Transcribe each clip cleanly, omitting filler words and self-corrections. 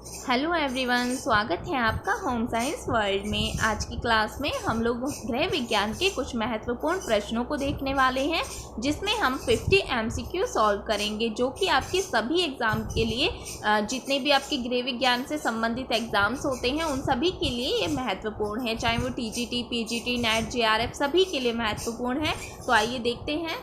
Hello everyone, स्वागत है आपका होम साइंस वर्ल्ड में। आज की क्लास में हम लोग गृह विज्ञान के कुछ महत्वपूर्ण प्रश्नों को देखने वाले हैं, जिसमें हम 50 MCQ सॉल्व करेंगे, जो कि आपके सभी एग्ज़ाम के लिए जितने भी आपके गृह विज्ञान से संबंधित एग्ज़ाम्स होते हैं उन सभी के लिए ये महत्वपूर्ण है, चाहे वो TGT, PGT, NET, JRF सभी के लिए महत्वपूर्ण है। तो आइए देखते हैं।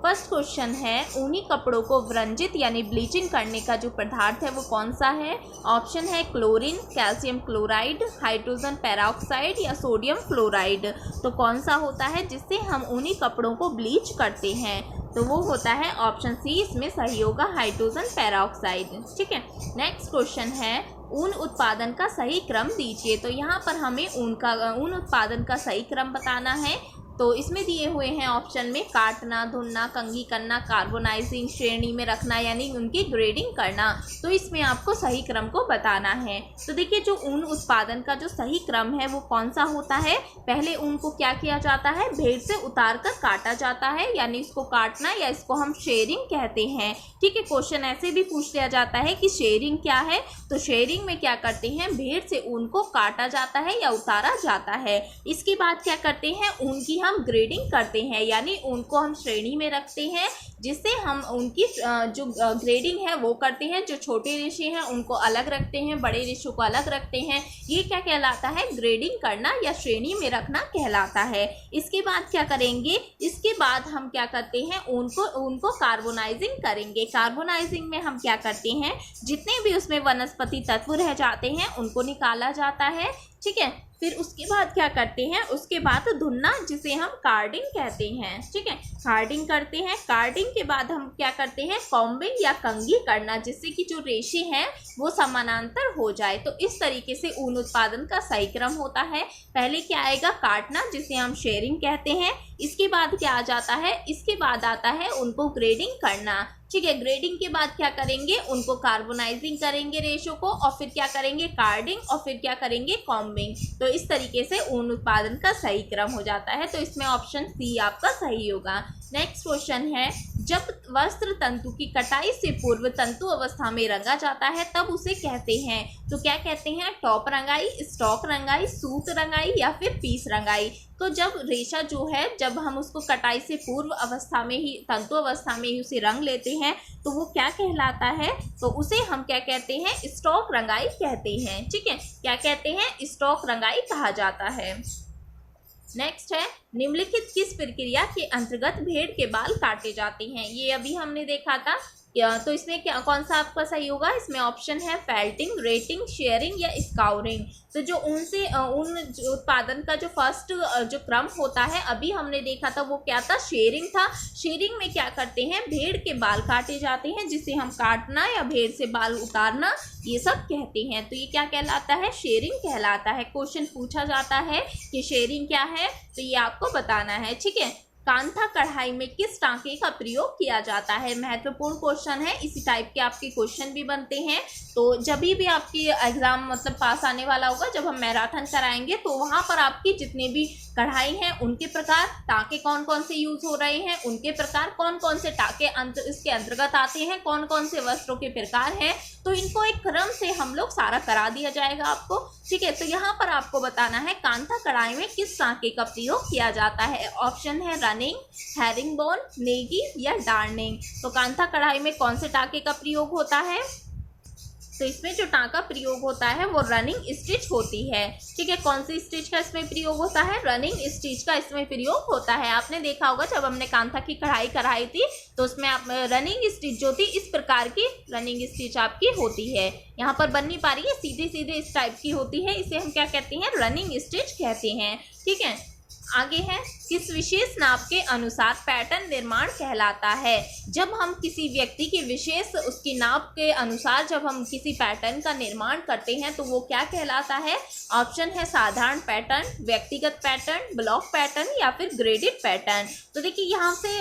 फर्स्ट क्वेश्चन है, ऊनी कपड़ों को व्रंजित यानी ब्लीचिंग करने का जो पदार्थ है वो कौन सा है। ऑप्शन है chlorine, calcium chloride, hydrogen peroxide या सोडियम फ्लोराइड। तो कौन सा होता है जिससे हम ऊनी कपड़ों को ब्लीच करते हैं, तो वो होता है ऑप्शन सी, इसमें सही होगा हाइड्रोजन पेरोक्साइड। ठीक है। नेक्स्ट क्वेश्चन है, ऊन उत्पादन का सही क्रम दीजिए। तो यहाँ पर हमें ऊन उत्पादन का सही क्रम बताना है। तो इसमें दिए हुए हैं ऑप्शन में काटना, धुलना, कंघी करना, कार्बोनाइजिंग, श्रेणी में रखना यानी उनकी ग्रेडिंग करना। तो इसमें आपको सही क्रम को बताना है। तो देखिए, जो ऊन उत्पादन का जो सही क्रम है वो कौन सा होता है। पहले ऊन को क्या किया जाता है, भेड़ से उतार कर काटा जाता है, यानी इसको काटना या इसको हम शेयरिंग कहते हैं। ठीक है। क्वेश्चन ऐसे भी पूछ लिया जाता है कि शेयरिंग क्या है। तो शेयरिंग में क्या करते हैं, भेड़ से ऊन को काटा जाता है या उतारा जाता है। इसके बाद क्या करते हैं, ऊन की हम ग्रेडिंग करते हैं, यानी उनको हम श्रेणी में रखते हैं, जिससे हम उनकी जो ग्रेडिंग है वो करते हैं। जो छोटे रेशे हैं उनको अलग रखते हैं, बड़े रेशों को अलग रखते हैं। ये क्या कहलाता है, ग्रेडिंग करना या श्रेणी में रखना कहलाता है। इसके बाद क्या करेंगे, इसके बाद हम क्या करते हैं, उनको कार्बोनाइजिंग करेंगे। कार्बोनाइजिंग में हम क्या करते हैं, जितने भी उसमें वनस्पति तत्व रह जाते हैं उनको निकाला जाता है। ठीक है। फिर उसके बाद क्या करते हैं, उसके बाद धुलना, जिसे हम कार्डिंग कहते हैं। ठीक है। कार्डिंग करते हैं। कार्डिंग के बाद हम क्या करते हैं, कॉम्बिंग या कंघी करना, जिससे कि जो रेशे हैं वो समानांतर हो जाए। तो इस तरीके से ऊन उत्पादन का सही क्रम होता है। पहले क्या आएगा, काटना, जिसे हम शेयरिंग कहते हैं। इसके बाद क्या आ जाता है, इसके बाद आता है उनको ग्रेडिंग करना। ठीक है। ग्रेडिंग के बाद क्या करेंगे, उनको कार्बोनाइजिंग करेंगे रेशो को, और फिर क्या करेंगे, कार्डिंग, और फिर क्या करेंगे, कॉम्बिंग। तो इस तरीके से ऊन उत्पादन का सही क्रम हो जाता है। तो इसमें ऑप्शन सी आपका सही होगा। नेक्स्ट क्वेश्चन है, जब वस्त्र तंतु की कटाई से पूर्व तंतु अवस्था में रंगा जाता है तब उसे कहते हैं। तो क्या कहते हैं, टॉप रंगाई, स्टॉक रंगाई, सूत रंगाई या फिर पीस रंगाई। तो जब रेशा जो है, जब हम उसको कटाई से पूर्व अवस्था में ही, तंतु अवस्था में ही उसे रंग लेते हैं, तो वो क्या कहलाता है, तो उसे हम क्या कहते हैं, स्टॉक रंगाई कहते हैं। ठीक है। क्या कहते हैं, स्टॉक रंगाई कहा जाता है। नेक्स्ट है, निम्नलिखित किस प्रक्रिया के अंतर्गत भेड़ के बाल काटे जाते हैं। ये अभी हमने देखा था। तो इसमें क्या, कौन सा आपका सही होगा, इसमें ऑप्शन है फेल्टिंग, रेटिंग, शेयरिंग या स्काउरिंग। तो जो ऊन उत्पादन का जो फर्स्ट जो क्रम होता है, अभी हमने देखा था वो क्या था, शेयरिंग था। शेयरिंग में क्या करते हैं, भेड़ के बाल काटे जाते हैं, जिसे हम काटना या भेड़ से बाल उतारना ये सब कहते हैं। तो ये क्या कहलाता है, शेयरिंग कहलाता है। क्वेश्चन पूछा जाता है कि शेयरिंग क्या है, तो ये आपको बताना है। ठीक है। कांथा कढ़ाई में किस टांके का प्रयोग किया जाता है। महत्वपूर्ण क्वेश्चन है, इसी टाइप के आपके क्वेश्चन भी बनते हैं। तो जब भी आपकी एग्जाम मतलब पास आने वाला होगा, जब हम मैराथन कराएंगे, तो वहाँ पर आपकी जितने भी कढ़ाई हैं उनके प्रकार, टाँके कौन कौन से यूज हो रहे हैं उनके प्रकार, कौन कौन से टाँके इसके अंतर्गत आते हैं, कौन कौन से वस्त्रों के प्रकार हैं, तो इनको एक क्रम से हम लोग सारा करा दिया जाएगा आपको। ठीक है। तो यहाँ पर आपको बताना है, कांथा कढ़ाई में किस टाँके का प्रयोग किया जाता है। ऑप्शन है रनिंग, हैरिंगबोन, नेगी या डार्निंग। तो कांथा कढ़ाई में कौन से टाँके का प्रयोग होता है, तो इसमें जो टाँका प्रयोग होता है वो रनिंग स्टिच होती है। ठीक है। कौन सी स्टिच का इसमें प्रयोग होता है, रनिंग स्टिच का इसमें प्रयोग होता है। आपने देखा होगा जब हमने कांथा की कढ़ाई कराई थी, तो उसमें आप रनिंग स्टिच जो थी, इस प्रकार की रनिंग स्टिच आपकी होती है। यहाँ पर बन नहीं पा रही है, सीधे सीधे इस टाइप की होती है, इसे हम क्या कहते हैं, रनिंग स्टिच कहते हैं। ठीक है। आगे है, किस विशेष नाप के अनुसार पैटर्न निर्माण कहलाता है। जब हम किसी व्यक्ति की विशेष उसकी नाप के अनुसार जब हम किसी पैटर्न का निर्माण करते हैं तो वो क्या कहलाता है। ऑप्शन है साधारण पैटर्न, व्यक्तिगत पैटर्न, ब्लॉक पैटर्न या फिर ग्रेडेड पैटर्न। तो देखिए, यहाँ से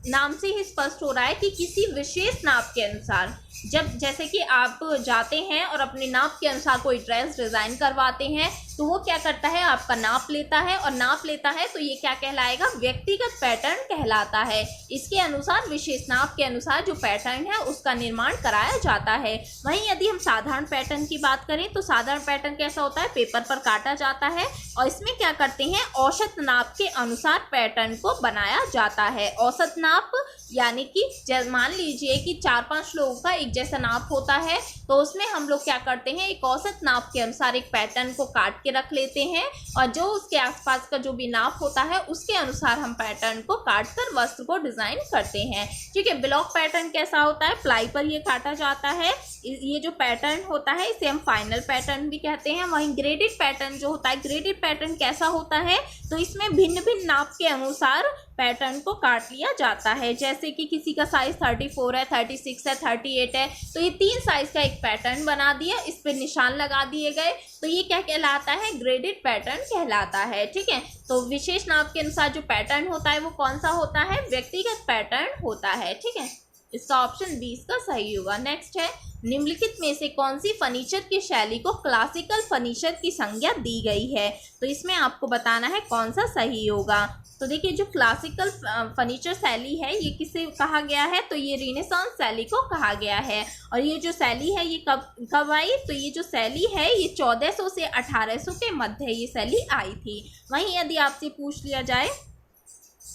नाम से ही स्पष्ट हो रहा है कि किसी विशेष नाप के अनुसार, जब जैसे कि आप जाते हैं और अपने नाप के अनुसार कोई ड्रेस डिज़ाइन करवाते हैं तो वो क्या करता है, आपका नाप लेता है, और नाप लेता है तो ये क्या कहलाएगा, व्यक्तिगत पैटर्न कहलाता है। इसके अनुसार विशेष नाप के अनुसार जो पैटर्न है उसका निर्माण कराया जाता है। वहीं यदि हम साधारण पैटर्न की बात करें तो साधारण पैटर्न कैसा होता है, पेपर पर काटा जाता है और इसमें क्या करते हैं, औसत नाप के अनुसार पैटर्न को बनाया जाता है। औसत नाप यानी कि मान लीजिए कि 4-5 लोगों का एक जैसा नाप होता है तो उसमें हम लोग क्या करते हैं, एक औसत नाप के अनुसार एक पैटर्न को काट के रख लेते हैं और जो उसके आसपास का जो भी नाप होता है उसके अनुसार हम पैटर्न को काट कर वस्त्र को डिजाइन करते हैं। ठीक है। ब्लॉक पैटर्न कैसा होता है, प्लाई पर ये काटा जाता है। ये जो पैटर्न होता है इसे हम फाइनल पैटर्न भी कहते हैं। वहीं ग्रेडेड पैटर्न जो होता है, ग्रेडेड पैटर्न कैसा होता है, तो इसमें भिन्न भिन्न नाप के अनुसार पैटर्न को काट लिया जाता है। जैसे कि किसी का साइज 34 है, 36 है, 38 है, तो ये 3 साइज का एक पैटर्न बना दिया, इस पे निशान लगा दिए गए, तो ये क्या कहलाता है, ग्रेडेड पैटर्न कहलाता है। ठीक है। तो विशेष नाप के अनुसार जो पैटर्न होता है वो कौन सा होता है, व्यक्तिगत पैटर्न होता है। ठीक है। इसका ऑप्शन 20 का सही होगा। नेक्स्ट है, निम्नलिखित में से कौन सी फर्नीचर की शैली को क्लासिकल फर्नीचर की संज्ञा दी गई है, तो इसमें आपको बताना है कौन सा सही होगा। तो देखिए जो क्लासिकल फर्नीचर शैली है ये किसे कहा गया है, तो ये रिनेसांस शैली को कहा गया है। और ये जो शैली है ये कब आई, तो ये जो शैली है ये 1400 से 1800 के मध्य ये शैली आई थी। वहीं यदि आपसे पूछ लिया जाए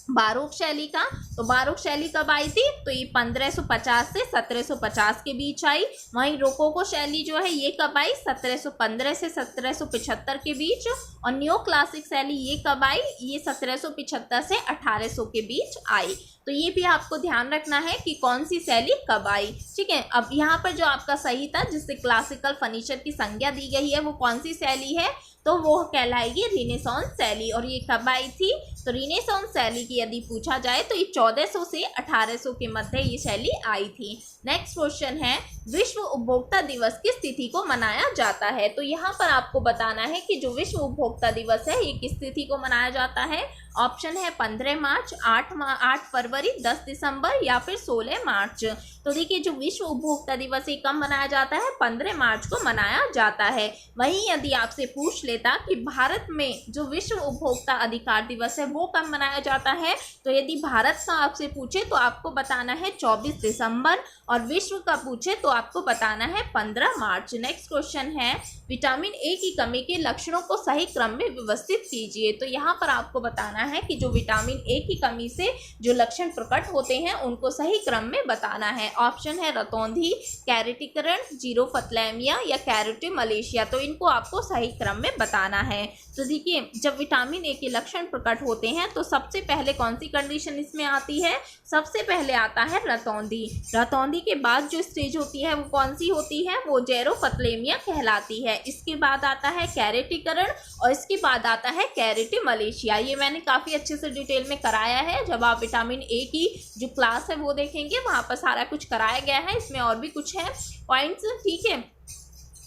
बारोक शैली का, तो बारोक शैली कब आई थी, तो ये 1550 से 1750 के बीच आई। वहीं रोकोको शैली जो है ये कब आई, 1715 से 1775 के बीच। और न्यो क्लासिक शैली ये कब आई, ये 1775 से 1800 के बीच आई। तो ये भी आपको ध्यान रखना है कि कौन सी शैली कब आई। ठीक है। अब यहाँ पर जो आपका सही था जिससे क्लासिकल फर्नीचर की संज्ञा दी गई है वो कौन सी शैली है, तो वो कहलाएगी रिनेसांस शैली। और ये कब आई थी, तो रिनेसांस शैली की यदि पूछा जाए तो ये 1400 से 1800 के मध्य ये शैली आई थी। नेक्स्ट क्वेश्चन है, विश्व उपभोक्ता दिवस किस तिथि को मनाया जाता है, तो यहाँ पर आपको बताना है कि जो विश्व उपभोक्ता दिवस है ये किस तिथि को मनाया जाता है। ऑप्शन है 15 मार्च, 8 फरवरी, 10 दिसंबर या फिर 16 मार्च। तो देखिए जो विश्व उपभोक्ता दिवस ये कब मनाया जाता है, 15 मार्च को मनाया जाता है। वहीं यदि आपसे पूछ लेता कि भारत में जो विश्व उपभोक्ता अधिकार दिवस है वो कब मनाया जाता है, तो यदि भारत का आपसे पूछे तो आपको बताना है 24 दिसंबर और विश्व का पूछे तो आपको बताना है 15 मार्च। नेक्स्ट क्वेश्चन है, विटामिन ए की कमी के लक्षणों को सही क्रम में व्यवस्थित कीजिए। तो यहाँ पर आपको बताना है कि जो विटामिन ए की कमी से जो लक्षण प्रकट होते हैं उनको सही क्रम में बताना है। ऑप्शन है रतौंधी, कैरेटिकरण, जीरोफथलैमिया या कैरोटिमलेशिया। तो इनको आपको सही क्रम में बताना है। तो देखिए जब विटामिन ए के लक्षण प्रकट होते हैं तो सबसे पहले कौन सी कंडीशन इसमें आती है, सबसे पहले आता है रतौंधी। रतौंधी के बाद जो स्टेज होती है वो कौन सी होती है, वो जेरोफथलेमिया कहलाती है। इसके बाद आता है कैरेटिकरण और इसके बाद आता है कैरेटिमलेशिया। ये मैंने काफ़ी अच्छे से डिटेल में कराया है, जब आप विटामिन ए की जो क्लास है वो देखेंगे वहाँ पर सारा कुछ कराया गया है। इसमें और भी कुछ है पॉइंट्स। ठीक है।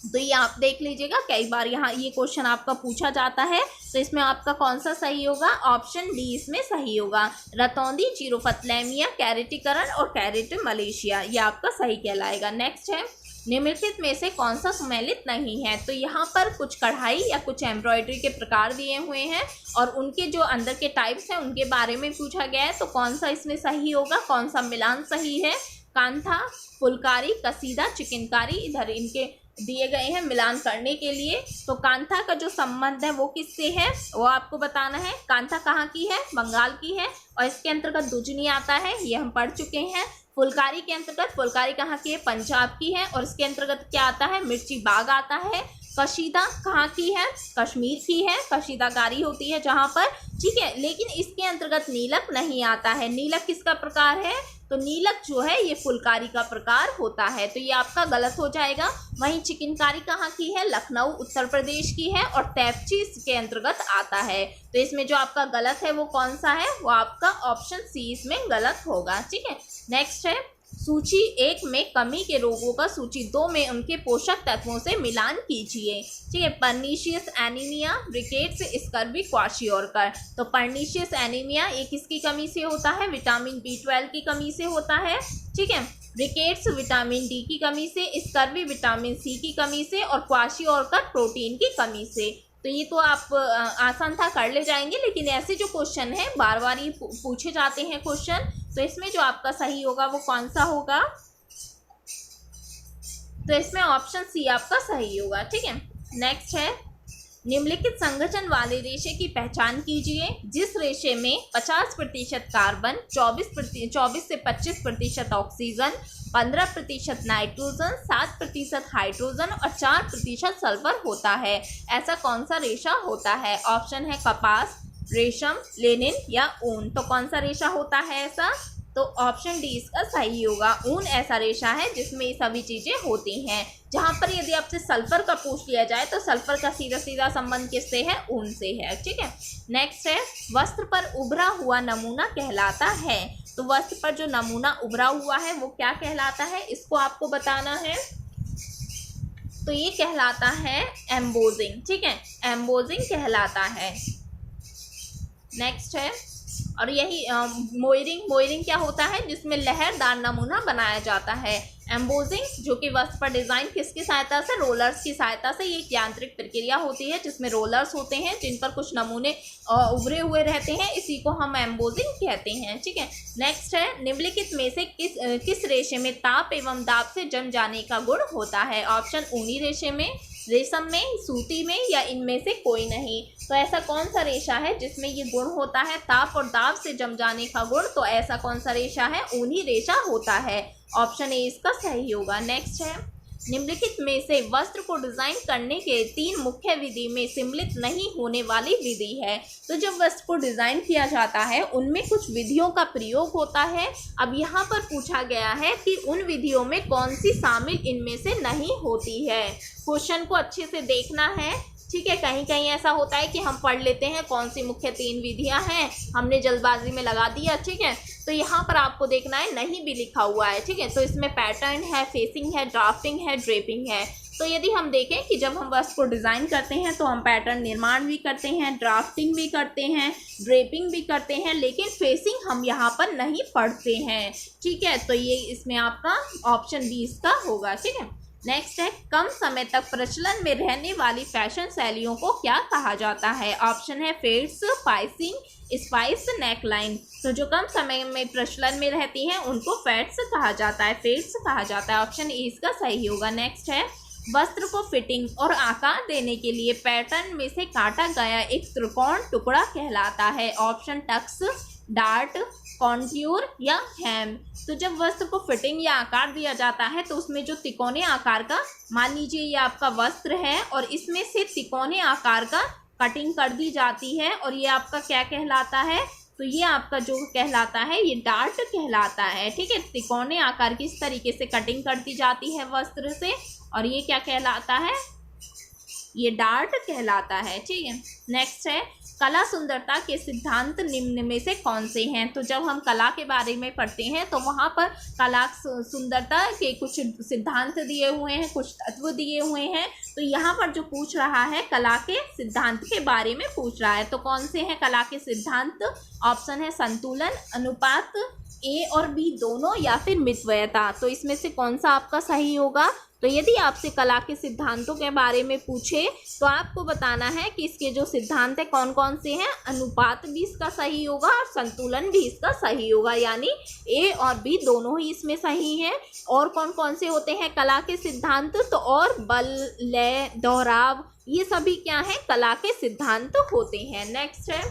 तो ये आप देख लीजिएगा, कई बार यहाँ ये क्वेश्चन आपका पूछा जाता है। तो इसमें आपका कौन सा सही होगा, ऑप्शन डी इसमें सही होगा। रतौंधी, जीरोफथलैमिया, कैरेटिकरण और कैरेटिमलेशिया ये आपका सही कहलाएगा। नेक्स्ट है, निम्नलिखित में से कौन सा सुमेलित नहीं है। तो यहाँ पर कुछ कढ़ाई या कुछ एम्ब्रॉयडरी के प्रकार दिए हुए हैं और उनके जो अंदर के टाइप्स हैं उनके बारे में पूछा गया है। तो कौन सा इसमें सही होगा, कौन सा मिलान सही है, कांथा, फुलकारी, कसीदा, चिकनकारी, इधर इनके दिए गए हैं मिलान करने के लिए। तो कांथा का जो संबंध है वो किससे है, वो आपको बताना है। कांथा कहाँ की है, बंगाल की है और इसके अंतर्गत दुजनी आता है, ये हम पढ़ चुके हैं। फुलकारी के अंतर्गत, फुलकारी कहाँ की है, पंजाब की है और इसके अंतर्गत क्या आता है, मिर्ची बाग आता है। कशीदा कहाँ की है, कश्मीर की है, कशीदाकारी होती है जहाँ पर। ठीक है। लेकिन इसके अंतर्गत नीलक नहीं आता है। नीलक किसका प्रकार है, तो नीलक जो है ये फुलकारी का प्रकार होता है। तो ये आपका गलत हो जाएगा। वहीं चिकनकारी कहाँ की है, लखनऊ उत्तर प्रदेश की है और तैपची इसके अंतर्गत आता है। तो इसमें जो आपका गलत है वो कौन सा है, वो आपका ऑप्शन सी इसमें गलत होगा। ठीक है। नेक्स्ट है, सूची 1 में कमी के रोगों का सूची 2 में उनके पोषक तत्वों से मिलान कीजिए। ठीक है, pernicious anaemia, rickets, scurvy, kwashiorkor. तो पर्नीशियस एनीमिया ये किसकी कमी से होता है? विटामिन B12 की कमी से होता है। ठीक है, रिकेट्स विटामिन डी की कमी से, स्कर्वी विटामिन सी की कमी से, और क्वाशियोरकर प्रोटीन की कमी से। तो ये तो आप आसान था, कर ले जाएंगे, लेकिन ऐसे जो क्वेश्चन है बार बार ये पूछे जाते हैं क्वेश्चन, तो इसमें जो आपका सही होगा वो कौन सा होगा? तो इसमें ऑप्शन सी आपका सही होगा। ठीक है, नेक्स्ट है, निम्नलिखित संगठन वाले रेशे की पहचान कीजिए जिस रेशे में 50% कार्बन, 24 से 25% ऑक्सीजन, 15% नाइट्रोजन, 7% हाइड्रोजन और 4% सल्फर होता है। ऐसा कौन सा रेशा होता है? ऑप्शन है कपास, रेशम, लिनिन या ऊन। तो कौन सा रेशा होता है ऐसा? तो ऑप्शन डी इसका सही होगा। ऊन ऐसा रेशा है जिसमें ये सभी चीज़ें होती हैं। जहाँ पर यदि आपसे सल्फर का पूछ लिया जाए तो सल्फर का सीधा सीधा संबंध किससे है? ऊन से है। ठीक है, नेक्स्ट है, वस्त्र पर उभरा हुआ नमूना कहलाता है। तो वस्त्र पर जो नमूना उभरा हुआ है वो क्या कहलाता है? इसको आपको बताना है। तो ये कहलाता है एम्बोजिंग। ठीक है, एम्बोजिंग कहलाता है। नेक्स्ट है, और यही मोयरिंग क्या होता है? जिसमें लहरदार नमूना बनाया जाता है। एम्बोजिंग जो कि वस्त्र पर डिजाइन किसकी सहायता से? रोलर्स की सहायता से। ये एक यांत्रिक प्रक्रिया होती है जिसमें रोलर्स होते हैं जिन पर कुछ नमूने उभरे हुए रहते हैं, इसी को हम एम्बोजिंग कहते हैं। ठीक है, नेक्स्ट है, निम्नलिखित में से किस रेशे में ताप एवं दाब से जम जाने का गुण होता है? ऑप्शन ऊनी रेशे में, रेशम में, सूती में या इनमें से कोई नहीं। तो ऐसा कौन सा रेशा है जिसमें ये गुण होता है, ताप और दाब से जम जाने का गुण? तो ऐसा कौन सा रेशा है? ऊनी रेशा होता है। ऑप्शन ए इसका सही होगा। नेक्स्ट है, निम्नलिखित में से वस्त्र को डिजाइन करने के 3 मुख्य विधि में सम्मिलित नहीं होने वाली विधि है। तो जब वस्त्र को डिजाइन किया जाता है उनमें कुछ विधियों का प्रयोग होता है। अब यहाँ पर पूछा गया है कि उन विधियों में कौन सी शामिल इनमें से नहीं होती है। क्वेश्चन को अच्छे से देखना है। ठीक है, कहीं कहीं ऐसा होता है कि हम पढ़ लेते हैं कौन सी मुख्य 3 विधियां हैं, हमने जल्दबाजी में लगा दिया। ठीक है, तो यहाँ पर आपको देखना है नहीं भी लिखा हुआ है। ठीक है, तो इसमें पैटर्न है, फेसिंग है, ड्राफ्टिंग है, ड्रेपिंग है। तो यदि हम देखें कि जब हम वस्त्र को डिज़ाइन करते हैं तो हम पैटर्न निर्माण भी करते हैं, ड्राफ्टिंग भी करते हैं, ड्रेपिंग भी करते हैं, लेकिन फेसिंग हम यहाँ पर नहीं पढ़ते हैं। ठीक है, तो ये इसमें आपका ऑप्शन बी इसका होगा। ठीक है, नेक्स्ट है, कम समय तक प्रचलन में रहने वाली फैशन शैलियों को क्या कहा जाता है? ऑप्शन है फेड्स, पाइसिंग, स्पाइस, नेकलाइन। तो जो कम समय में प्रचलन में रहती हैं उनको फेड्स कहा जाता है, फेड्स कहा जाता है। ऑप्शन ए इसका सही होगा। नेक्स्ट है, वस्त्र को फिटिंग और आकार देने के लिए पैटर्न में से काटा गया एक त्रिकोण टुकड़ा कहलाता है। ऑप्शन टक्स, डार्ट, कॉन्ट्यूर या हैम। तो जब वस्त्र को फिटिंग या आकार दिया जाता है तो उसमें जो तिकोने आकार का, मान लीजिए ये आपका वस्त्र है और इसमें से तिकोने आकार का कटिंग कर दी जाती है और ये आपका क्या कहलाता है? तो ये आपका जो कहलाता है ये डार्ट कहलाता है। ठीक है, तिकोने आकार की इस तरीके से कटिंग कर दी जाती है वस्त्र से और ये क्या कहलाता है? ये डार्ट कहलाता है। ठीक है, नेक्स्ट है, कला सुंदरता के सिद्धांत निम्न में से कौन से हैं? तो जब हम कला के बारे में पढ़ते हैं तो वहाँ पर कला सुंदरता के कुछ सिद्धांत दिए हुए हैं, कुछ तत्व दिए हुए हैं। तो यहाँ पर जो पूछ रहा है कला के सिद्धांत के बारे में पूछ रहा है, तो कौन से हैं कला के सिद्धांत? ऑप्शन है संतुलन, अनुपात, ए और बी दोनों या फिर मितव्ययता। तो इसमें से कौन सा आपका सही होगा? तो यदि आपसे कला के सिद्धांतों के बारे में पूछे तो आपको बताना है कि इसके जो सिद्धांत है कौन कौन से हैं। अनुपात भी इसका सही होगा और संतुलन भी इसका सही होगा, यानी ए और बी दोनों ही इसमें सही हैं। और कौन कौन से होते हैं कला के सिद्धांत? तो और बल, लय, दोहराव, ये सभी क्या है? कला के सिद्धांत होते हैं। नेक्स्ट है,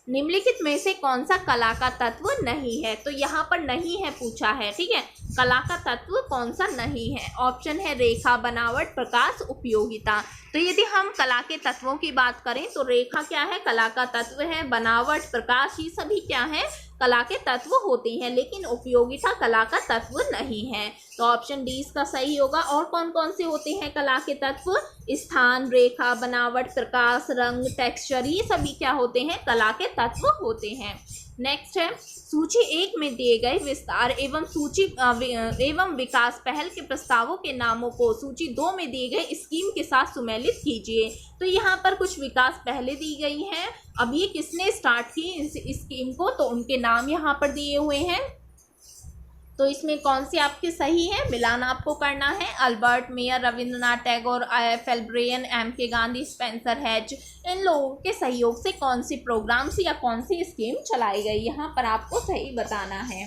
निम्नलिखित में से कौन सा कला का तत्व नहीं है? तो यहाँ पर नहीं है पूछा है। ठीक है, कला का तत्व कौन सा नहीं है? ऑप्शन है रेखा, बनावट, प्रकाश, उपयोगिता। तो यदि हम कला के तत्वों की बात करें तो रेखा क्या है? कला का तत्व है। बनावट, प्रकाश, ये सभी क्या है? कला के तत्व होते हैं, लेकिन उपयोगिता कला का तत्व नहीं है। तो ऑप्शन डी इसका सही होगा। और कौन कौन से होते हैं कला के तत्व? स्थान, रेखा, बनावट, प्रकाश, रंग, टेक्सचर, ये सभी क्या होते हैं? कला के तत्व होते हैं। नेक्स्ट है सूची 1 में दिए गए विस्तार एवं एवं विकास पहल के प्रस्तावों के नामों को सूची 2 में दिए गए स्कीम के साथ सुमेलित कीजिए। तो यहाँ पर कुछ विकास पहले दी गई हैं। अब ये किसने स्टार्ट की इस स्कीम को, तो उनके नाम यहाँ पर दिए हुए हैं। तो इसमें कौन सी आपकी सही है, मिलान आपको करना है। Albert Mayer, Rabindranath Tagore, F L. Brayne, M K. Gandhi, Spencer Hatch, इन लोगों के सहयोग से कौन सी प्रोग्राम या कौन सी स्कीम चलाई गई, यहाँ पर आपको सही बताना है।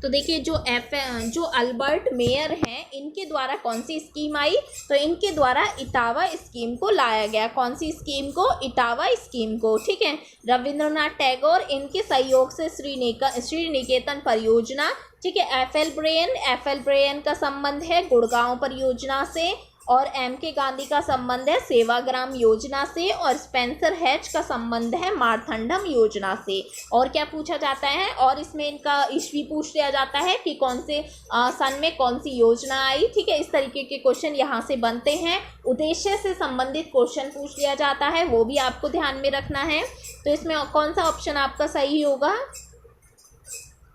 तो देखिए जो अल्बर्ट मेयर हैं, इनके द्वारा कौन सी स्कीम आई, तो इनके द्वारा इटावा स्कीम को लाया गया। कौन सी स्कीम को, इटावा स्कीम को, ठीक है। रविंद्रनाथ टैगोर, इनके सहयोग से श्री निकेतन परियोजना, ठीक है। एफ.एल. ब्रेयन का संबंध है गुड़गांव परियोजना से, और एम.के. गांधी का संबंध है सेवाग्राम योजना से, और स्पेंसर हैच का संबंध है मारथंडम योजना से। और क्या पूछा जाता है, और इसमें इनका ईस्वी पूछ लिया जाता है कि कौन से सन में कौन सी योजना आई, ठीक है। इस तरीके के क्वेश्चन यहाँ से बनते हैं। उद्देश्य से संबंधित क्वेश्चन पूछ लिया जाता है, वो भी आपको ध्यान में रखना है। तो इसमें कौन सा ऑप्शन आपका सही होगा,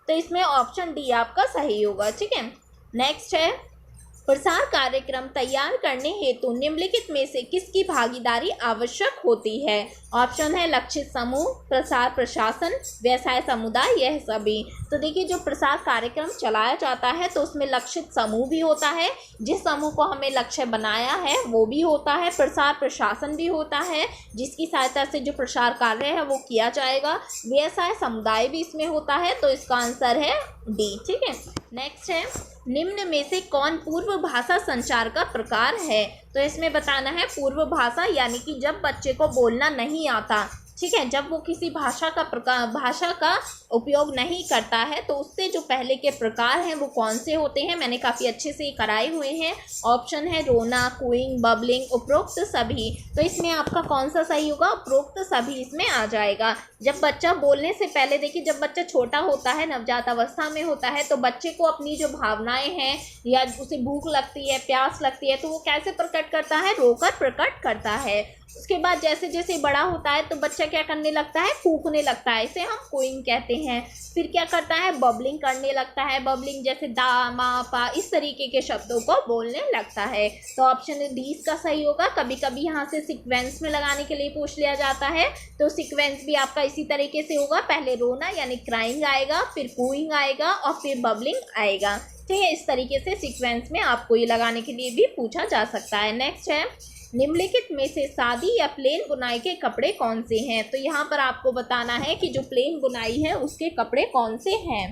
तो इसमें ऑप्शन डी आपका सही होगा, ठीक है। नेक्स्ट है प्रसार कार्यक्रम तैयार करने हेतु निम्नलिखित में से किसकी भागीदारी आवश्यक होती है। ऑप्शन है लक्षित समूह, प्रसार प्रशासन, व्यवसाय समुदाय, यह सभी। तो देखिए जो प्रसार कार्यक्रम चलाया जाता है तो उसमें लक्षित समूह भी होता है, जिस समूह को हमें लक्ष्य बनाया है वो भी होता है, प्रसार प्रशासन भी होता है जिसकी सहायता से जो प्रसार कार्य है वो किया जाएगा, व्यवसाय समुदाय भी इसमें होता है। तो इसका आंसर है डी, ठीक है। नेक्स्ट है निम्न में से कौन पूर्व भाषा संचार का प्रकार है। तो इसमें बताना है पूर्व भाषा यानी कि जब बच्चे को बोलना नहीं आता, ठीक है, जब वो किसी भाषा का उपयोग नहीं करता है तो उससे जो पहले के प्रकार हैं वो कौन से होते हैं, मैंने काफ़ी अच्छे से कराए हुए हैं। ऑप्शन है रोना, कूइंग, बबलिंग, उपरोक्त सभी। तो इसमें आपका कौन सा सही होगा, उपरोक्त सभी इसमें आ जाएगा। जब बच्चा बोलने से पहले, देखिए जब बच्चा छोटा होता है, नवजात अवस्था में होता है, तो बच्चे को अपनी जो भावनाएं हैं या उसे भूख लगती है, प्यास लगती है, तो वो कैसे प्रकट करता है, रोकर प्रकट करता है। उसके बाद जैसे जैसे बड़ा होता है तो बच्चा क्या करने लगता है, फूंकने लगता है, इसे हम कूइंग कहते हैं। फिर क्या करता है, बबलिंग करने लगता है, बबलिंग जैसे दा, मा, पा, इस तरीके के शब्दों को बोलने लगता है। तो ऑप्शन डी इसका सही होगा। कभी कभी यहाँ से सीक्वेंस में लगाने के लिए पूछ लिया जाता है, तो सीक्वेंस भी आपका इसी तरीके से होगा, पहले रोना यानी क्राइंग आएगा, फिर कूइंग आएगा और फिर बबलिंग आएगा, ठीक है। इस तरीके से सीक्वेंस में आपको ये लगाने के लिए भी पूछा जा सकता है। नेक्स्ट है निम्नलिखित में से सादी या प्लेन बुनाई के कपड़े कौन से हैं। तो यहाँ पर आपको बताना है कि जो प्लेन बुनाई है उसके कपड़े कौन से हैं।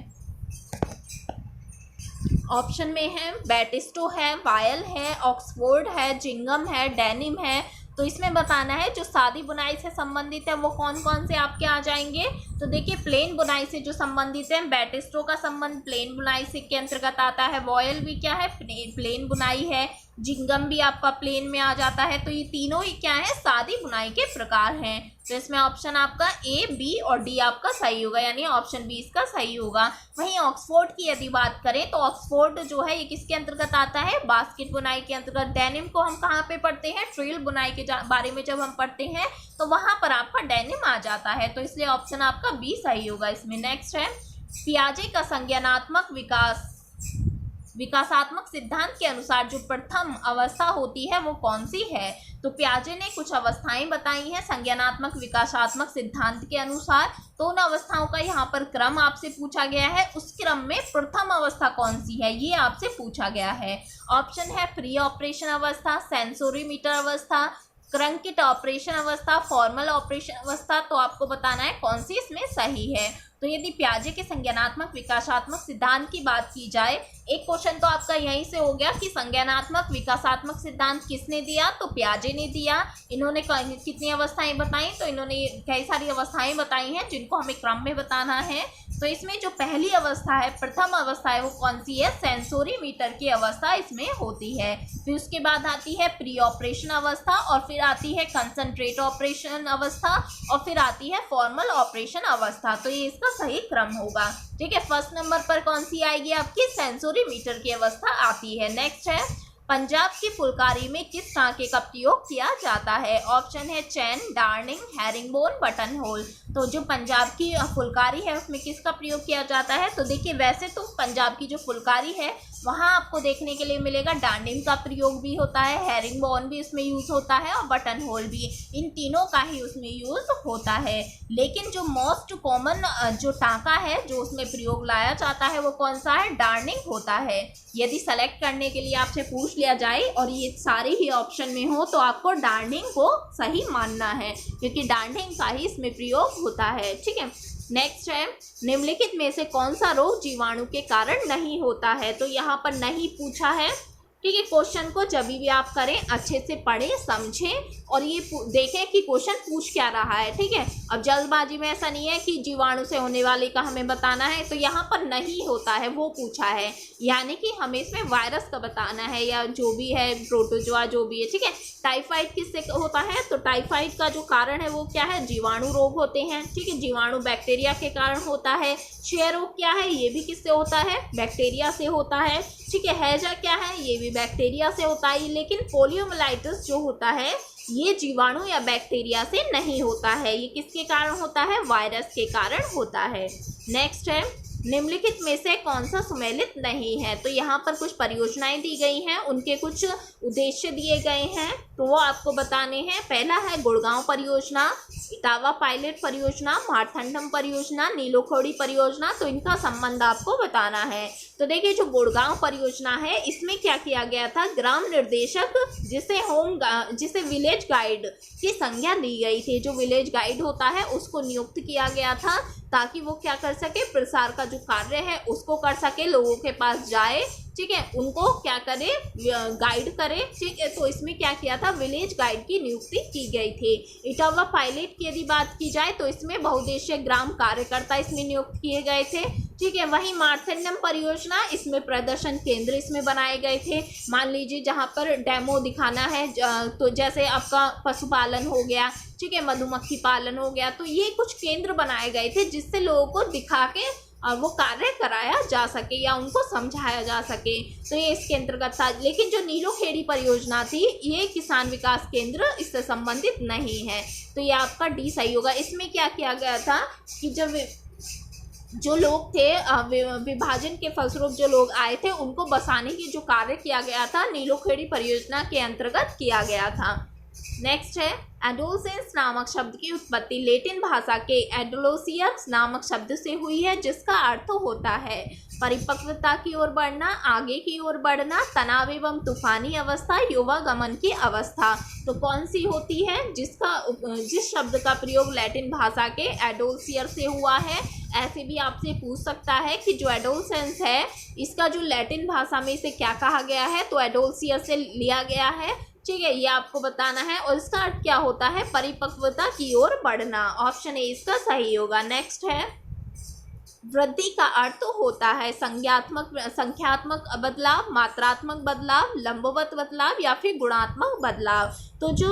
ऑप्शन में है बैटिस्टो है, वायल है, ऑक्सफोर्ड है, जिंगम है, डेनिम है। तो इसमें बताना है जो सादी बुनाई से संबंधित है वो कौन कौन से आपके आ जाएंगे। तो देखिए प्लेन बुनाई से जो संबंधित है, बैटिस्टो का संबंध प्लेन बुनाई से के अंतर्गत आता है, वॉयल भी क्या है, प्लेन बुनाई है, जिंगम भी आपका प्लेन में आ जाता है। तो ये तीनों ही क्या है, सादी बुनाई के प्रकार हैं। तो इसमें ऑप्शन आपका ए, बी और डी आपका सही होगा, यानी ऑप्शन बी इसका सही होगा। वहीं ऑक्सफोर्ड की यदि बात करें तो ऑक्सफोर्ड जो है ये किसके अंतर्गत आता है, बास्केट बुनाई के अंतर्गत। डेनिम को हम कहाँ पे पढ़ते हैं, ट्रिल बुनाई के बारे में जब हम पढ़ते हैं तो वहां पर आपका डेनिम आ जाता है। तो इसलिए ऑप्शन आपका बी सही होगा इसमें। नेक्स्ट है पियाजे का संज्ञानात्मक विकासात्मक सिद्धांत के अनुसार जो प्रथम अवस्था होती है वो कौन सी है। तो पियाजे ने कुछ अवस्थाएं बताई हैं संज्ञानात्मक विकासात्मक सिद्धांत के अनुसार। तो उन अवस्थाओं का यहाँ पर क्रम आपसे पूछा गया है, उस क्रम में प्रथम अवस्था कौन सी है ये आपसे पूछा गया है। ऑप्शन है प्री ऑपरेशन अवस्था, सेंसोरीमीटर अवस्था, क्रंकित ऑपरेशन अवस्था, फॉर्मल ऑपरेशन अवस्था। तो आपको बताना है कौन सी इसमें सही है। तो यदि पियाजे के संज्ञानात्मक विकासात्मक सिद्धांत की बात की जाए, एक क्वेश्चन तो आपका यहीं से हो गया कि संज्ञानात्मक विकासात्मक सिद्धांत किसने दिया, तो पियाजे ने दिया। इन्होंने कितनी अवस्थाएं बताई, तो इन्होंने कई सारी अवस्थाएं बताई हैं जिनको हमें क्रम में बताना है। तो इसमें जो पहली अवस्था है, प्रथम अवस्था है, वो कौन सी है, सेंसोरीमीटर की अवस्था इसमें होती है। फिर उसके बाद आती है प्री ऑपरेशन अवस्था, और फिर आती है कंसंट्रेट ऑपरेशन अवस्था, और फिर आती है फॉर्मल ऑपरेशन अवस्था। तो ये इसका सही क्रम होगा, ठीक है। फर्स्ट नंबर पर कौन सी आएगी आपकी, सेंसोरीमीटर की अवस्था आती है। नेक्स्ट है पंजाब की फुलकारी में किस टाँके का प्रयोग किया जाता है? ऑप्शन है चैन, डार्निंग, हैरिंगबोन, बटन होल। तो जो पंजाब की फुलकारी है उसमें किसका प्रयोग किया जाता है? तो देखिए वैसे तो पंजाब की जो फुलकारी है वहाँ आपको देखने के लिए मिलेगा डार्निंग का प्रयोग भी होता है, हैरिंगबोन भी उसमें यूज़ होता है और बटन होल भी, इन तीनों का ही उसमें यूज़ होता है। लेकिन जो मोस्ट कॉमन जो टाँका है जो उसमें प्रयोग लाया जाता है वो कौन सा है? डार्निंग होता है। यदि सेलेक्ट करने के लिए आपसे पूछ लिया जाए और ये सारे ही ऑप्शन में हो तो आपको डार्निंग को सही मानना है, क्योंकि डार्निंग का ही इसमें प्रयोग होता है। ठीक है, नेक्स्ट है निम्नलिखित में से कौन सा रोग जीवाणु के कारण नहीं होता है? तो यहाँ पर नहीं पूछा है। ठीक है, क्वेश्चन को जब भी आप करें अच्छे से पढ़ें, समझें और ये देखें कि क्वेश्चन पूछ क्या रहा है। ठीक है, अब जल्दबाजी में ऐसा नहीं है कि जीवाणु से होने वाले का हमें बताना है, तो यहाँ पर नहीं होता है वो पूछा है, यानी कि हमें इसमें वायरस का बताना है या जो भी है प्रोटोजोआ जो भी है। ठीक है, टाइफाइड किससे होता है? तो टाइफाइड का जो कारण है वो क्या है? जीवाणु रोग होते हैं। ठीक है, जीवाणु बैक्टीरिया के कारण होता है। क्षय रोग क्या है? ये भी किससे होता है? बैक्टीरिया से होता है। ठीक है, हैजा क्या है? ये भी बैक्टीरिया से होता है। लेकिन पोलियोमाइलिटिस जो होता है ये जीवाणु या बैक्टीरिया से नहीं होता है, ये किसके कारण होता है? वायरस के कारण होता है। नेक्स्ट है निम्नलिखित में से कौन सा सुमेलित नहीं है? तो यहाँ पर कुछ परियोजनाएं दी गई हैं, उनके कुछ उद्देश्य दिए गए हैं तो वो आपको बताने हैं। पहला है गुड़गांव परियोजना, इटावा पायलट परियोजना, मारथंडम परियोजना, नीलोखोड़ी परियोजना। तो इनका संबंध आपको बताना है। तो देखिए जो गुड़गांव परियोजना है इसमें क्या किया गया था? ग्राम निर्देशक जिसे विलेज गाइड की संज्ञा दी गई थी, जो विलेज गाइड होता है उसको नियुक्त किया गया था ताकि वो क्या कर सके? प्रसार का जो कार्य है उसको कर सके, लोगों के पास जाए। ठीक है, उनको क्या करे? गाइड करे। ठीक है, तो इसमें क्या किया था? विलेज गाइड की नियुक्ति की गई थी। इटावा पायलट की यदि बात की जाए तो इसमें बहुउद्देशीय ग्राम कार्यकर्ता इसमें नियुक्त किए गए थे। ठीक है, वहीं मारथंडम परियोजना इसमें प्रदर्शन केंद्र इसमें बनाए गए थे। मान लीजिए जहाँ पर डेमो दिखाना है, तो जैसे आपका पशुपालन हो गया, ठीक है, मधुमक्खी पालन हो गया, तो ये कुछ केंद्र बनाए गए थे जिससे लोगों को दिखा के वो कार्य कराया जा सके या उनको समझाया जा सके, तो ये इसके अंतर्गत था। लेकिन जो नीलोखेड़ी परियोजना थी ये किसान विकास केंद्र इससे संबंधित नहीं है, तो ये आपका डी सही होगा। इसमें क्या किया गया था कि जब जो लोग थे विभाजन के फलस्वरूप जो लोग आए थे उनको बसाने की जो कार्य किया गया था नीलोखेड़ी परियोजना के अंतर्गत किया गया था। नेक्स्ट है एडोलसेंस नामक शब्द की उत्पत्ति लैटिन भाषा के एडोलोसियस नामक शब्द से हुई है, जिसका अर्थ होता है परिपक्वता की ओर बढ़ना, आगे की ओर बढ़ना, तनाव एवं तूफानी अवस्था, युवागमन की अवस्था। तो कौन सी होती है? जिस शब्द का प्रयोग लैटिन भाषा के एडोलसियर से हुआ है। ऐसे भी आपसे पूछ सकता है कि जो एडोलसेंस है इसका जो लैटिन भाषा में इसे क्या कहा गया है? तो एडोलसियर से लिया गया है। ठीक है, ये आपको बताना है। और इसका अर्थ क्या होता है? परिपक्वता की ओर बढ़ना। ऑप्शन ए इसका सही होगा। नेक्स्ट है वृद्धि का अर्थ होता है संख्यात्मक बदलाव, मात्रात्मक बदलाव, लंबवत बदलाव या फिर गुणात्मक बदलाव। तो जो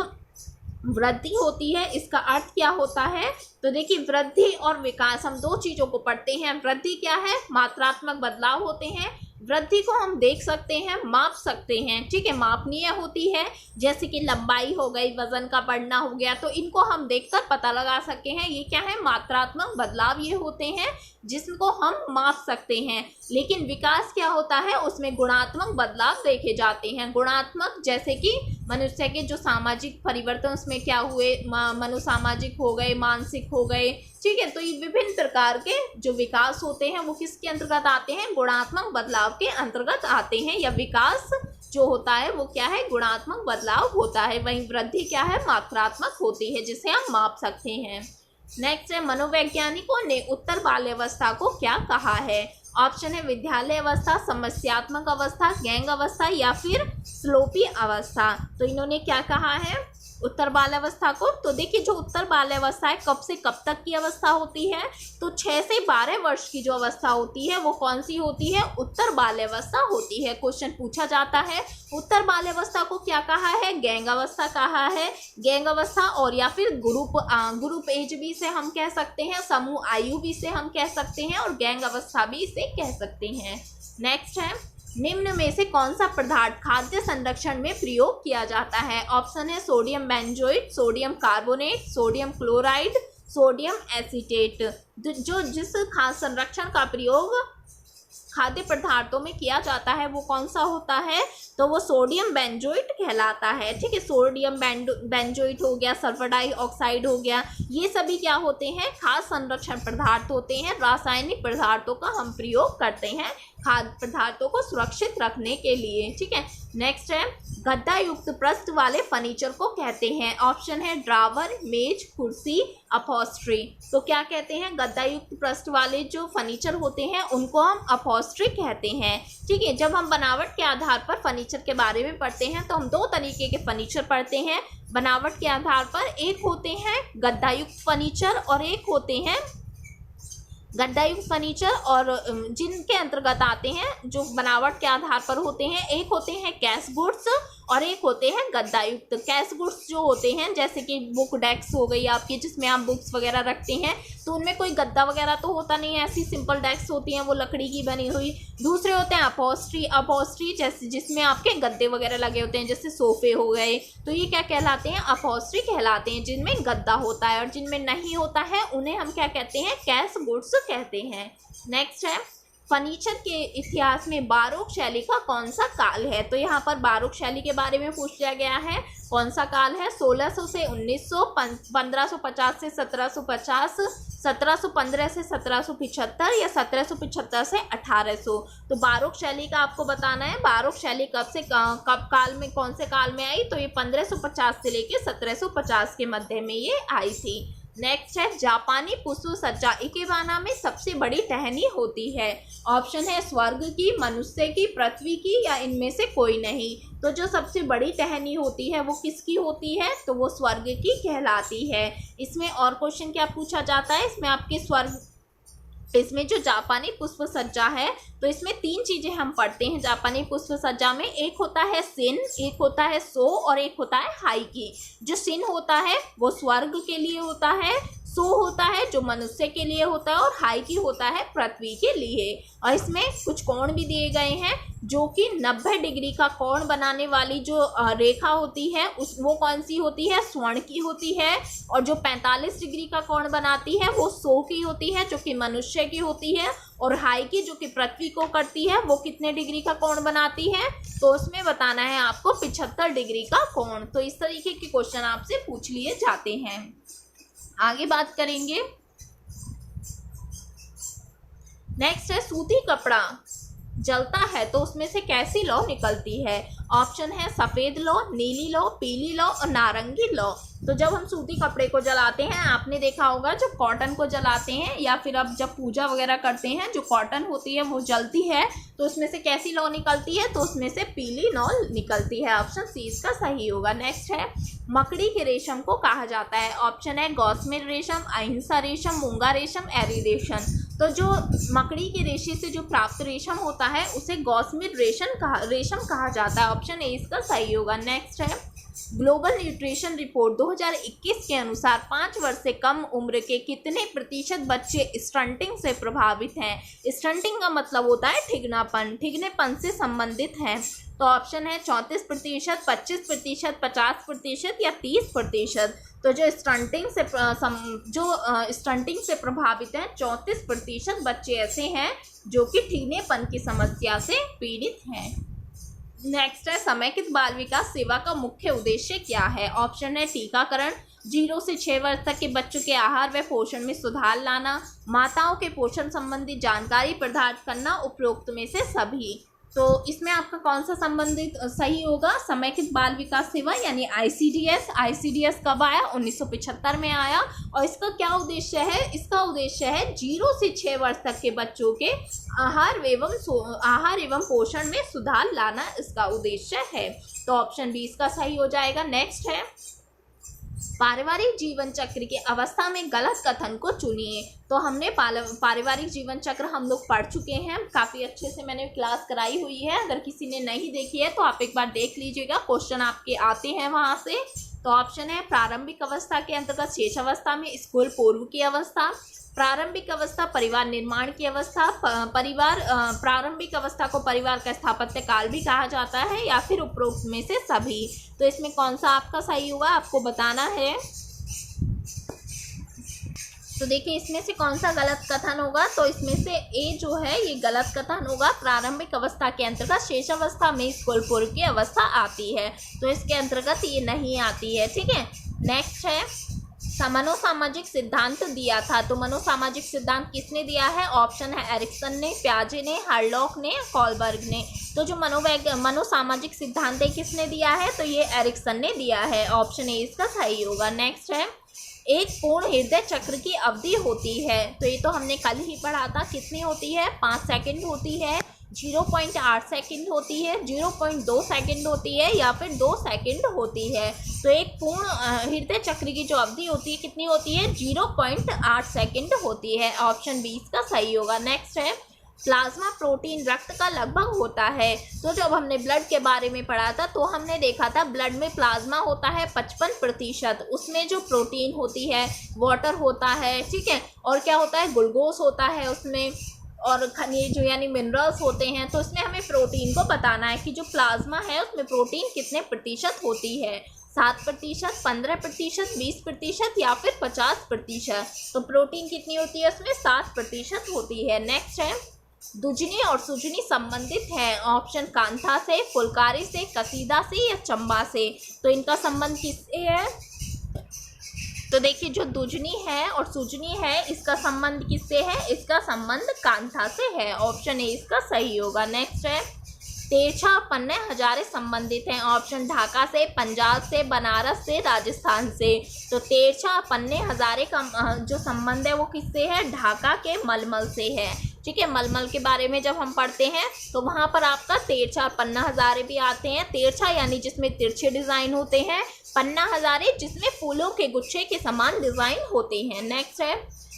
वृद्धि होती है इसका अर्थ क्या होता है? तो देखिए वृद्धि और विकास हम दो चीज़ों को पढ़ते हैं। वृद्धि क्या है? मात्रात्मक बदलाव होते हैं। वृद्धि को हम देख सकते हैं, माप सकते हैं। ठीक है, मापनीय होती है, जैसे कि लंबाई हो गई, वजन का बढ़ना हो गया, तो इनको हम देखकर पता लगा सकते हैं। ये क्या है? मात्रात्मक बदलाव ये होते हैं जिसको हम माप सकते हैं। लेकिन विकास क्या होता है? उसमें गुणात्मक बदलाव देखे जाते हैं। गुणात्मक जैसे कि मनुष्य के जो सामाजिक परिवर्तन उसमें क्या हुए, मनोसामाजिक हो गए, मानसिक हो गए। ठीक है, तो ये विभिन्न प्रकार के जो विकास होते हैं वो किसके अंतर्गत आते हैं? गुणात्मक बदलाव के अंतर्गत आते हैं। या विकास जो होता है वो क्या है? गुणात्मक बदलाव होता है। वहीं वृद्धि क्या है? मात्रात्मक होती है, जिसे हम माप सकते हैं। नेक्स्ट है मनोवैज्ञानिकों ने उत्तर बाल्यावस्था को क्या कहा है? ऑप्शन है विद्यालय अवस्था, समस्यात्मक अवस्था, गैंग अवस्था या फिर स्लोपी अवस्था। तो इन्होंने क्या कहा है उत्तर बाल्यावस्था को? तो देखिए जो उत्तर बाल्यावस्था है कब से कब तक की अवस्था होती है? तो 6 से 12 वर्ष की जो अवस्था होती है वो कौन सी होती है? उत्तर बाल्यावस्था होती है। क्वेश्चन पूछा जाता है उत्तर बाल्यावस्था को क्या कहा है? गैंग अवस्था कहा है। गैंग अवस्था और या फिर ग्रुप एज भी से हम कह सकते हैं, समूह आयु भी से हम कह सकते हैं और गैंग अवस्था भी इसे कह सकते हैं। नेक्स्ट है निम्न में से कौन सा पदार्थ खाद्य संरक्षण में प्रयोग किया जाता है? ऑप्शन है sodium benzoate, sodium carbonate, sodium chloride, sodium acetate. जिस खाद्य संरक्षण का प्रयोग खाद्य पदार्थों में किया जाता है वो कौन सा होता है? तो वो सोडियम बेंजोएट कहलाता है। ठीक है, सोडियम बेंजोएट हो गया, सल्फर डाइऑक्साइड हो गया, ये सभी क्या होते हैं? खाद्य संरक्षण पदार्थ होते हैं। रासायनिक पदार्थों का हम प्रयोग करते हैं खाद्य पदार्थों को सुरक्षित रखने के लिए। ठीक है, नेक्स्ट है गद्दा युक्त पृष्ठ वाले फर्नीचर को कहते हैं। ऑप्शन है ड्रावर, मेज, कुर्सी, अपहोस्ट्री। तो क्या कहते हैं? गद्दा युक्त पृष्ठ वाले जो फर्नीचर होते हैं उनको हम अपहोस्ट्री कहते हैं। ठीक है, जब हम बनावट के आधार पर फर्नीचर के बारे में पढ़ते हैं तो हम दो तरीके के फर्नीचर पढ़ते हैं बनावट के आधार पर। एक होते हैं गद्दा युक्त फर्नीचर और एक होते हैं गद्दा युक्त फर्नीचर, और जिनके अंतर्गत आते हैं जो बनावट के आधार पर होते हैं, एक होते हैं कैश गुड्स और एक होते हैं गद्दा युक्त। कैश गुड्स जो होते हैं जैसे कि बुक डेस्क हो गई आपकी, जिसमें आप बुक्स वगैरह रखते हैं, तो उनमें कोई गद्दा वगैरह तो होता नहीं है, ऐसी सिंपल डेस्क होती हैं वो लकड़ी की बनी हुई। दूसरे होते हैं अपहोस्ट्री जैसे जिसमें आपके गद्दे वगैरह लगे होते हैं, जैसे सोफे हो गए, तो ये क्या कहलाते हैं? अपहोस्ट्री कहलाते हैं, जिनमें गद्दा होता है। और जिनमें नहीं होता है उन्हें हम क्या कहते हैं? कैश गुड्स कहते हैं। नेक्स्ट है फर्नीचर के इतिहास में बारोक शैली का कौन सा काल है? तो यहाँ पर बारोक शैली के बारे में पूछ लिया गया है। कौन सा काल है? 1600 से 1900, 1550 से 1750, 1715 से 1775 या 1775 से 1800। तो बारोक शैली का आपको बताना है। बारोक शैली कब काल में, कौन से काल में आई? तो ये 1550 से लेके 1750 के मध्य में ये आई थी। नेक्स्ट है जापानी पुष्प सज्जा इकेबाना में सबसे बड़ी टहनी होती है। ऑप्शन है स्वर्ग की, मनुष्य की, पृथ्वी की या इनमें से कोई नहीं। तो जो सबसे बड़ी टहनी होती है वो किसकी होती है? तो वो स्वर्ग की कहलाती है। इसमें और क्वेश्चन क्या पूछा जाता है? इसमें जो जापानी पुष्प सज्जा है तो इसमें तीन चीजें हम पढ़ते हैं जापानी पुष्प सज्जा में। एक होता है सिन, एक होता है सो और एक होता है हाई की। जो सिन होता है वो स्वर्ग के लिए होता है, सो होता है जो मनुष्य के लिए होता है और हाई की होता है पृथ्वी के लिए। और इसमें कुछ कोण भी दिए गए हैं, जो कि 90 डिग्री का कोण बनाने वाली जो रेखा होती है वो कौन सी होती है? स्वर्ण की होती है। और जो 45 डिग्री का कोण बनाती है वो सो की होती है, जो कि मनुष्य की होती है। और हाई की जो कि पृथ्वी को करती है वो कितने डिग्री का कोण बनाती है? तो उसमें बताना है आपको 75 डिग्री का कोण। तो इस तरीके के क्वेश्चन आपसे पूछ लिए जाते हैं। आगे बात करेंगे। नेक्स्ट है सूती कपड़ा जलता है तो उसमें से कैसी लौ निकलती है? ऑप्शन है सफ़ेद लौ, नीली लौ, पीली लौ और नारंगी लौ। तो जब हम सूती कपड़े को जलाते हैं, आपने देखा होगा जब कॉटन को जलाते हैं या फिर अब जब पूजा वगैरह करते हैं, जो कॉटन होती है वो जलती है तो उसमें से कैसी लौ निकलती है? तो उसमें से पीली लौ निकलती है। ऑप्शन सी इसका सही होगा। नेक्स्ट है मकड़ी के रेशम को कहा जाता है। ऑप्शन है गॉसमेर रेशम, अहिंसा रेशम, मूंगा रेशम, एरी रेशम। तो जो मकड़ी के रेशे से जो प्राप्त रेशम होता है उसे गॉसमेर रेशम कहा जाता है। ऑप्शन ए इसका सही होगा। नेक्स्ट है ग्लोबल न्यूट्रिशन रिपोर्ट 2021 के अनुसार 5 वर्ष से कम उम्र के कितने प्रतिशत बच्चे स्टंटिंग से प्रभावित हैं? स्टंटिंग का मतलब होता है ठिगनेपन से संबंधित हैं। तो ऑप्शन है 34%, 25%, 50% या 30%। तो जो स्टंटिंग से प्रभावित हैं 34% बच्चे ऐसे हैं जो कि ठिगनेपन की समस्या से पीड़ित हैं। नेक्स्ट है समेकित बाल विकास सेवा का मुख्य उद्देश्य क्या है? ऑप्शन है टीकाकरण, 0 से 6 वर्ष तक के बच्चों के आहार व पोषण में सुधार लाना, माताओं के पोषण संबंधी जानकारी प्रदान करना, उपरोक्त में से सभी। तो इसमें आपका कौन सा संबंधित सही होगा? समेकित बाल विकास सेवा यानी आईसीडीएस कब आया? 1975 में आया। और इसका क्या उद्देश्य है? इसका उद्देश्य है 0 से 6 वर्ष तक के बच्चों के आहार एवं पोषण में सुधार लाना इसका उद्देश्य है। तो ऑप्शन बी इसका सही हो जाएगा। नेक्स्ट है पारिवारिक जीवन चक्र की अवस्था में गलत कथन को चुनिए। तो हमने पारिवारिक जीवन चक्र हम लोग पढ़ चुके हैं, काफ़ी अच्छे से मैंने क्लास कराई हुई है। अगर किसी ने नहीं देखी है तो आप एक बार देख लीजिएगा, क्वेश्चन आपके आते हैं वहाँ से। तो ऑप्शन है प्रारंभिक अवस्था के अंतर्गत शेष अवस्था में स्कूल पूर्व की अवस्था, प्रारंभिक अवस्था परिवार निर्माण की अवस्था, प्रारंभिक अवस्था को परिवार का स्थापत्य काल भी कहा जाता है, या फिर उपरोक्त में से सभी। तो इसमें कौन सा आपका सही होगा आपको बताना है। तो देखिए इसमें से कौन सा गलत कथन होगा, तो इसमें से ए जो है ये गलत कथन होगा। प्रारंभिक अवस्था के अंतर्गत शेष अवस्था में स्कूल पूर्व की अवस्था आती है, तो इसके अंतर्गत ये नहीं आती है। ठीक है, नेक्स्ट है मनोसामाजिक सिद्धांत दिया था। तो मनोसामाजिक सिद्धांत किसने दिया है? ऑप्शन है एरिक्सन ने, प्याजे ने, हार्लॉक ने, कॉलबर्ग ने। तो जो मनोसामाजिक सिद्धांत है किसने दिया है? तो ये एरिक्सन ने दिया है। ऑप्शन ए इसका सही होगा। नेक्स्ट है एक पूर्ण हृदय चक्र की अवधि होती है। तो ये तो हमने कल ही पढ़ा था, कितनी होती है? 5 सेकंड होती है, 0.8 सेकंड होती है, 0.2 सेकंड होती है, या फिर 2 सेकंड होती है। तो एक पूर्ण हृदय चक्र की जो अवधि होती है कितनी होती है? 0.8 सेकंड होती है। ऑप्शन बी इसका सही होगा। नेक्स्ट है प्लाज्मा प्रोटीन रक्त का लगभग होता है। तो जब हमने ब्लड के बारे में पढ़ा था तो हमने देखा था ब्लड में प्लाज्मा होता है 55%, उसमें जो प्रोटीन होती है वाटर होता है, ठीक है, और क्या होता है? ग्लूकोज होता है उसमें, और खनिज यानी मिनरल्स होते हैं। तो इसमें हमें प्रोटीन को बताना है कि जो प्लाज्मा है उसमें प्रोटीन कितने प्रतिशत होती है, 7%, 15%, 20% या फिर 50%। तो प्रोटीन कितनी होती है उसमें? 7% होती है। नेक्स्ट है दुजनी और सुजनी संबंधित है। ऑप्शन कांथा से, फुलकारी से, कसीदा से या चंबा से। तो इनका संबंध किससे है? तो देखिए जो दुजनी है और सुजनी है इसका संबंध किससे है? इसका संबंध कांथा से है। ऑप्शन ए इसका सही होगा। नेक्स्ट है तेरछा और पन्ने हजारे संबंधित हैं। ऑप्शन ढाका से, पंजाब से, बनारस से, राजस्थान से। तो तेरछा और पन्ने हजारे का जो संबंध है वो किससे है? ढाका के मलमल से है। ठीक है, मलमल के बारे में जब हम पढ़ते हैं तो वहाँ पर आपका तेरछा और पन्ना हजारे भी आते हैं। तेरछा यानी जिसमें तिरछे डिजाइन होते हैं, पन्ना हजारे जिसमें फूलों के गुच्छे के समान डिजाइन होते हैं। नेक्स्ट है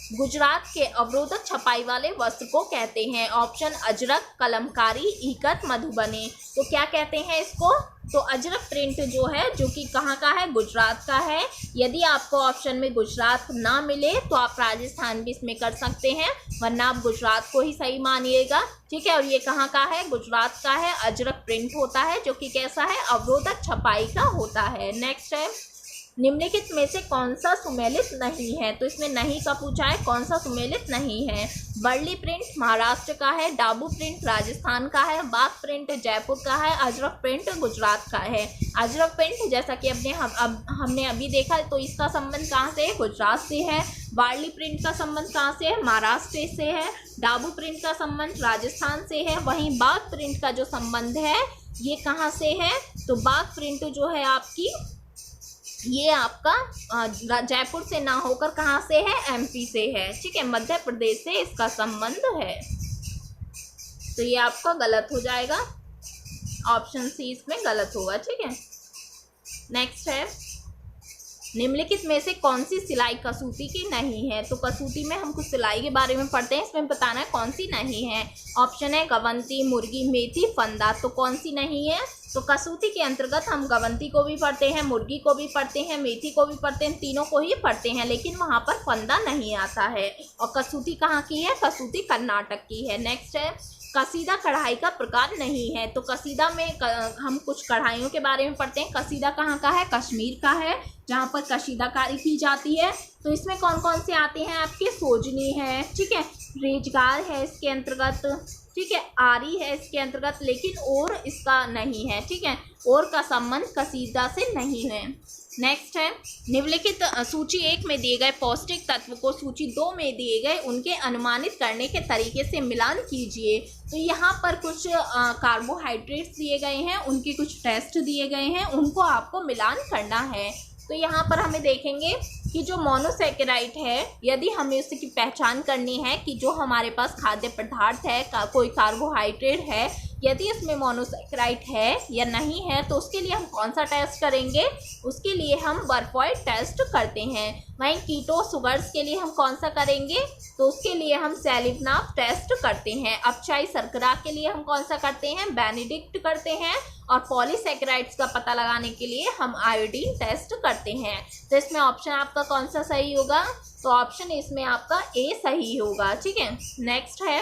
गुजरात के अवरोधक छपाई वाले वस्त्र को कहते हैं। ऑप्शन अजरक, कलमकारी, इकत, मधुबनी। तो क्या कहते हैं इसको? तो अजरक प्रिंट जो है जो कि कहाँ का है? गुजरात का है। यदि आपको ऑप्शन में गुजरात ना मिले तो आप राजस्थान भी इसमें कर सकते हैं, वरना आप गुजरात को ही सही मानिएगा। ठीक है, और ये कहाँ का है? गुजरात का है। अजरक प्रिंट होता है जो कि कैसा है? अवरोधक छपाई का होता है। नेक्स्ट है निम्नलिखित में से कौन सा सुमेलित नहीं है? तो इसमें नहीं का पूछा है, कौन सा सुमेलित नहीं है? वर्ली प्रिंट महाराष्ट्र का है, डाबू प्रिंट राजस्थान का है, बाग प्रिंट जयपुर का है, अजरक प्रिंट गुजरात का है। अजरक प्रिंट जैसा कि हमने अभी देखा, तो इसका संबंध कहाँ से है? गुजरात से है। वार्ली प्रिंट का संबंध कहाँ से है? महाराष्ट्र से है। डाबू प्रिंट का संबंध राजस्थान से है। वहीं बाग प्रिंट का जो संबंध है ये कहाँ से है? तो बाग प्रिंट जो है आपकी ये आपका जयपुर से ना होकर कहाँ से है? एमपी से है। ठीक है, मध्य प्रदेश से इसका संबंध है। तो ये आपका गलत हो जाएगा, ऑप्शन सी इसमें गलत होगा। ठीक है, नेक्स्ट है निम्नलिखित में से कौन सी सिलाई कसूती की नहीं है? तो कसूती में हम कुछ सिलाई के बारे में पढ़ते हैं, इसमें बताना है कौन सी नहीं है। ऑप्शन है गवंती, मुर्गी, मेथी, फंदा। तो कौन सी नहीं है? तो कसूती के अंतर्गत हम गवंती को भी पढ़ते हैं, मुर्गी को भी पढ़ते हैं, मेथी को भी पढ़ते हैं, तीनों को ही पढ़ते हैं, लेकिन वहाँ पर फंदा नहीं आता है। और कसूती कहाँ की है? कसूती कर्नाटक की है। नेक्स्ट है कसीदा कढ़ाई का प्रकार नहीं है। तो कसीदा में हम कुछ कढ़ाइयों के बारे में पढ़ते हैं। कसीदा कहाँ का है? कश्मीर का है, जहाँ पर कशीदाकारी की जाती है। तो इसमें कौन कौन से आते हैं आपके? सोजनी है, ठीक है, रेजगार है इसके अंतर्गत, ठीक है, आरी है इसके अंतर्गत, लेकिन और इसका नहीं है। ठीक है, और का संबंध कसीदा से नहीं है। नेक्स्ट है निम्नलिखित सूची 1 में दिए गए पौष्टिक तत्व को सूची 2 में दिए गए उनके अनुमानित करने के तरीके से मिलान कीजिए। तो यहाँ पर कुछ कार्बोहाइड्रेट्स दिए गए हैं, उनके कुछ टेस्ट दिए गए हैं, उनको आपको मिलान करना है। तो यहाँ पर हमें देखेंगे कि जो मोनोसैकेराइड है, यदि हमें उसकी पहचान करनी है कि जो हमारे पास खाद्य पदार्थ है, कोई कार्बोहाइड्रेट है, यदि इसमें मोनोसैकेराइड है या नहीं है तो उसके लिए हम कौन सा टेस्ट करेंगे, उसके लिए हम बर्फॉइड टेस्ट करते हैं। वहीं कीटो शुगर्स के लिए हम कौन सा करेंगे, तो उसके लिए हम सेलिवनाफ टेस्ट करते हैं। अपचाई शर्करा के लिए हम कौन सा करते हैं, बेनेडिक्ट करते हैं। और पॉलीसैकेराइड्स का पता लगाने के लिए हम आयोडीन टेस्ट करते हैं। तो इसमें ऑप्शन आपका कौन सा सही होगा, तो ऑप्शन इसमें आपका ए सही होगा। ठीक है, नेक्स्ट है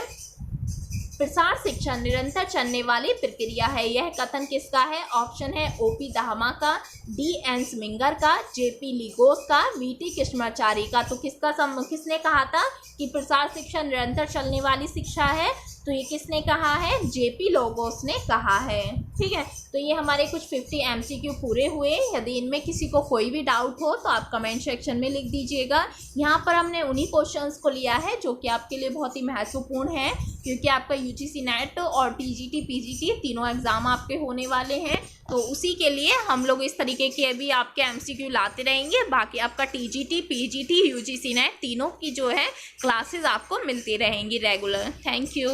प्रसार शिक्षण निरंतर चलने वाली प्रक्रिया है। यह कथन किसका है, ऑप्शन है ओपी दाहमा का, डी एन स्मिंगर का, जेपी लिगोस का, वीटी कृष्णाचारी का। तो किसने कहा था कि प्रसार शिक्षा निरंतर चलने वाली शिक्षा है, तो ये किसने कहा है, जेपी लोगोस ने कहा है। ठीक है, तो ये हमारे कुछ 50 एमसीक्यू पूरे हुए। यदि इनमें किसी को कोई भी डाउट हो तो आप कमेंट सेक्शन में लिख दीजिएगा। यहाँ पर हमने उन्हीं क्वेश्चंस को लिया है जो कि आपके लिए बहुत ही महत्वपूर्ण है, क्योंकि आपका यूजीसी नेट और टीजीटी पीजीटी तीनों एग्जाम आपके होने वाले हैं। तो उसी के लिए हम लोग इस तरीके के अभी आपके एमसीक्यू लाते रहेंगे। बाकी आपका टीजीटी पीजीटी यूजीसी नेट तीनों की जो है क्लासेस आपको मिलती रहेंगी रेगुलर। Thank you.